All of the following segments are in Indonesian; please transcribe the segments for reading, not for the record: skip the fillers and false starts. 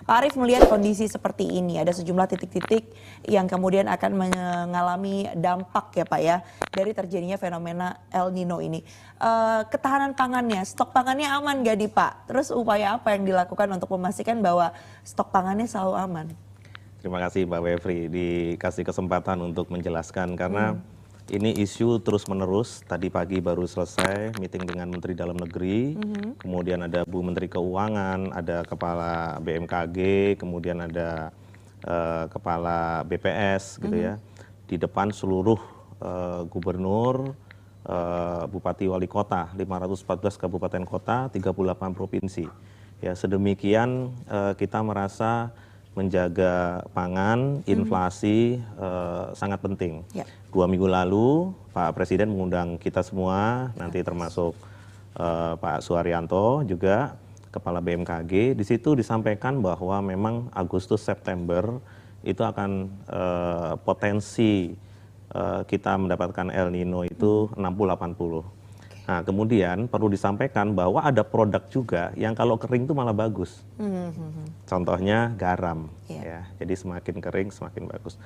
Pak Arief melihat kondisi seperti ini, ada sejumlah titik-titik yang kemudian akan mengalami dampak ya Pak ya, dari terjadinya fenomena El Nino ini. Ketahanan pangannya, stok pangannya aman gak nih Pak? Terus upaya apa yang dilakukan untuk memastikan bahwa stok pangannya selalu aman? Terima kasih Mbak Wefri dikasih kesempatan untuk menjelaskan karena ini isu terus-menerus. Tadi pagi baru selesai meeting dengan Menteri Dalam Negeri, kemudian ada Bu Menteri Keuangan, ada Kepala BMKG, kemudian ada Kepala BPS gitu ya. Di depan seluruh gubernur, bupati wali kota, 514 kabupaten kota, 38 provinsi. Ya, sedemikian kita merasa menjaga pangan, inflasi sangat penting. Ya. 2 minggu lalu Pak Presiden mengundang kita semua, nanti termasuk Pak Suharyanto juga, Kepala BMKG. Di situ disampaikan bahwa memang Agustus September itu akan potensi kita mendapatkan El Nino itu 60-80. Nah, kemudian perlu disampaikan bahwa ada produk juga yang kalau kering itu malah bagus. Contohnya garam, ya. Jadi semakin kering semakin bagus.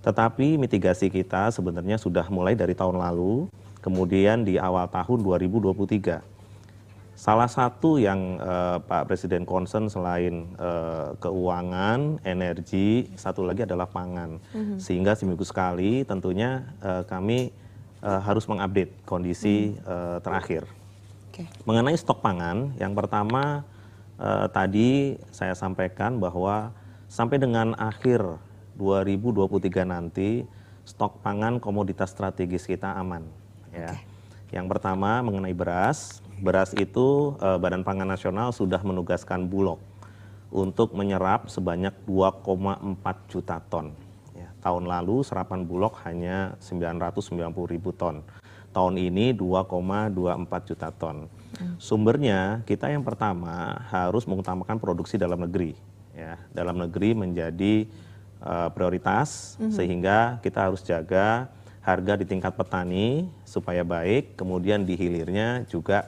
Tetapi mitigasi kita sebenarnya sudah mulai dari tahun lalu, kemudian di awal tahun 2023. Salah satu yang Pak Presiden concern selain keuangan, energi, satu lagi adalah pangan. Sehingga seminggu sekali tentunya kami harus mengupdate kondisi terakhir. Mengenai stok pangan, yang pertama tadi saya sampaikan bahwa sampai dengan akhir 2023 nanti stok pangan komoditas strategis kita aman. Ya. Yang pertama mengenai beras, beras itu Badan Pangan Nasional sudah menugaskan Bulog untuk menyerap sebanyak 2,4 juta ton. Tahun lalu serapan Bulog hanya 990.000 ton. Tahun ini 2,24 juta ton. Sumbernya kita yang pertama harus mengutamakan produksi dalam negeri. Ya, dalam negeri menjadi prioritas sehingga kita harus jaga harga di tingkat petani supaya baik. Kemudian di hilirnya juga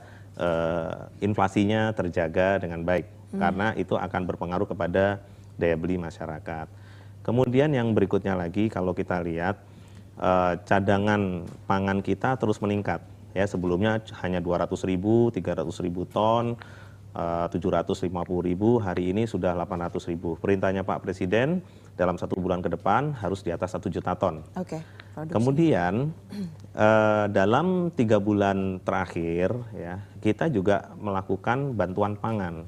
inflasinya terjaga dengan baik karena itu akan berpengaruh kepada daya beli masyarakat. Kemudian yang berikutnya lagi kalau kita lihat cadangan pangan kita terus meningkat. Ya, sebelumnya hanya 200.000, 300.000 ton, 750.000, hari ini sudah 800.000. Perintahnya Pak Presiden dalam 1 bulan ke depan harus di atas 1 juta ton. Kemudian dalam 3 bulan terakhir ya kita juga melakukan bantuan pangan.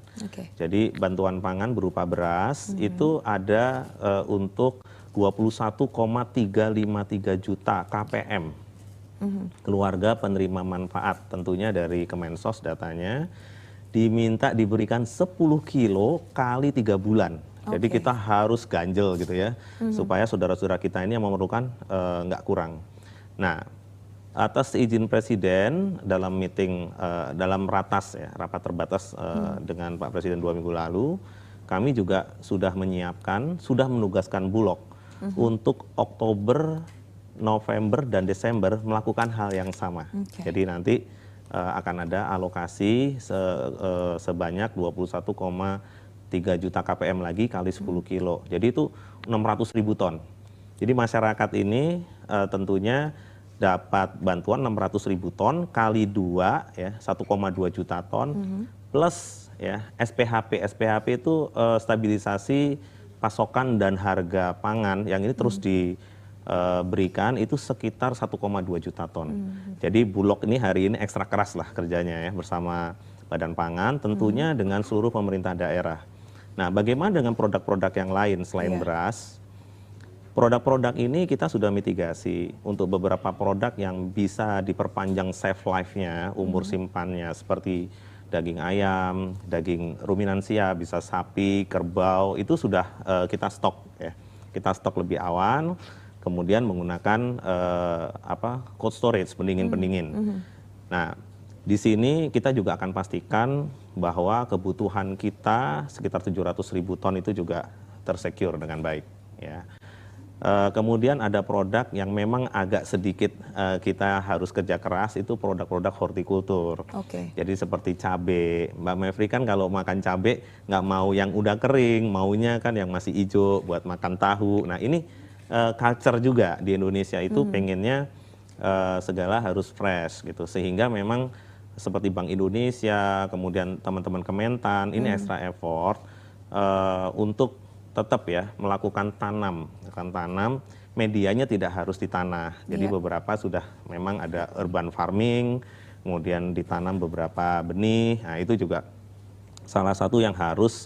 Jadi bantuan pangan berupa beras itu ada untuk 21,353 juta KPM. Keluarga penerima manfaat, tentunya dari Kemensos datanya diminta diberikan 10 kilo kali 3 bulan. Jadi kita harus ganjel gitu ya, supaya saudara-saudara kita ini yang memerlukan nggak kurang. Nah, atas izin Presiden dalam meeting, dalam ratas ya, rapat terbatas dengan Pak Presiden 2 minggu lalu, kami juga sudah menyiapkan, sudah menugaskan Bulog untuk Oktober, November, dan Desember melakukan hal yang sama. Jadi nanti akan ada alokasi sebanyak 21,3 juta KPM lagi kali 10 kilo. Jadi itu 600.000 ton. Jadi masyarakat ini tentunya dapat bantuan 600.000 ton kali 2 ya 1,2 juta ton plus ya SPHP. SPHP itu stabilisasi pasokan dan harga pangan yang ini terus diberikan itu sekitar 1,2 juta ton. Jadi Bulog ini hari ini ekstra keras lah kerjanya ya bersama Badan Pangan tentunya dengan seluruh pemerintah daerah. Nah, bagaimana dengan produk-produk yang lain selain beras? Produk-produk ini kita sudah mitigasi untuk beberapa produk yang bisa diperpanjang shelf life-nya, umur simpannya seperti daging ayam, daging ruminansia, bisa sapi, kerbau, itu sudah kita stok ya. Kita stok lebih awal, kemudian menggunakan cold storage, pendingin-pendingin. Nah, di sini kita juga akan pastikan bahwa kebutuhan kita sekitar 700.000 ton itu juga tersecure dengan baik. Ya. Kemudian ada produk yang memang agak sedikit kita harus kerja keras, itu produk-produk hortikultur. Oke. Jadi seperti cabai. Mbak Mevri kan kalau makan cabai nggak mau yang udah kering, maunya kan yang masih hijau buat makan tahu. Nah ini culture juga di Indonesia itu pengennya segala harus fresh gitu. Sehingga memang seperti Bank Indonesia, kemudian teman-teman Kementan, ini extra effort untuk tetap ya melakukan tanam, medianya tidak harus di tanah. Jadi beberapa sudah memang ada urban farming, kemudian ditanam beberapa benih. Nah itu juga salah satu yang harus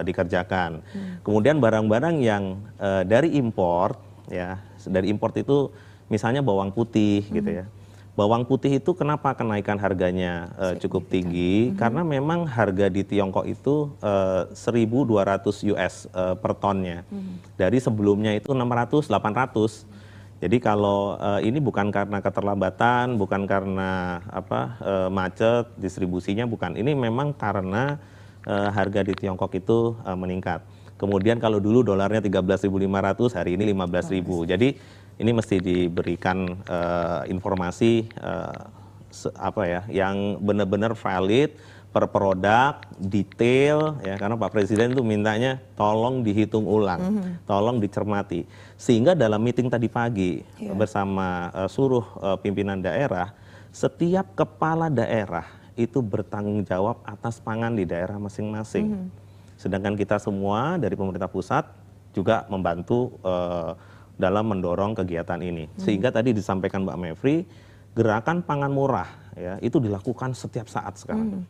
dikerjakan. Kemudian barang-barang yang dari import, ya dari import itu misalnya bawang putih gitu ya. Bawang putih itu kenapa kenaikan harganya cukup tinggi? Karena memang harga di Tiongkok itu 1.200 US per tonnya. Dari sebelumnya itu 600, 800. Jadi kalau ini bukan karena keterlambatan, bukan karena macet, distribusinya bukan. Ini memang karena harga di Tiongkok itu meningkat. Kemudian kalau dulu dolarnya 13.500, hari ini 15.000. Jadi ini mesti diberikan informasi yang benar-benar valid per produk, detail ya, karena Pak Presiden itu mintanya tolong dihitung ulang, tolong dicermati. Sehingga dalam meeting tadi pagi bersama seluruh pimpinan daerah, setiap kepala daerah itu bertanggung jawab atas pangan di daerah masing-masing. Sedangkan kita semua dari pemerintah pusat juga membantu dalam mendorong kegiatan ini. Sehingga tadi disampaikan Mbak Mevri, gerakan pangan murah ya itu dilakukan setiap saat sekarang.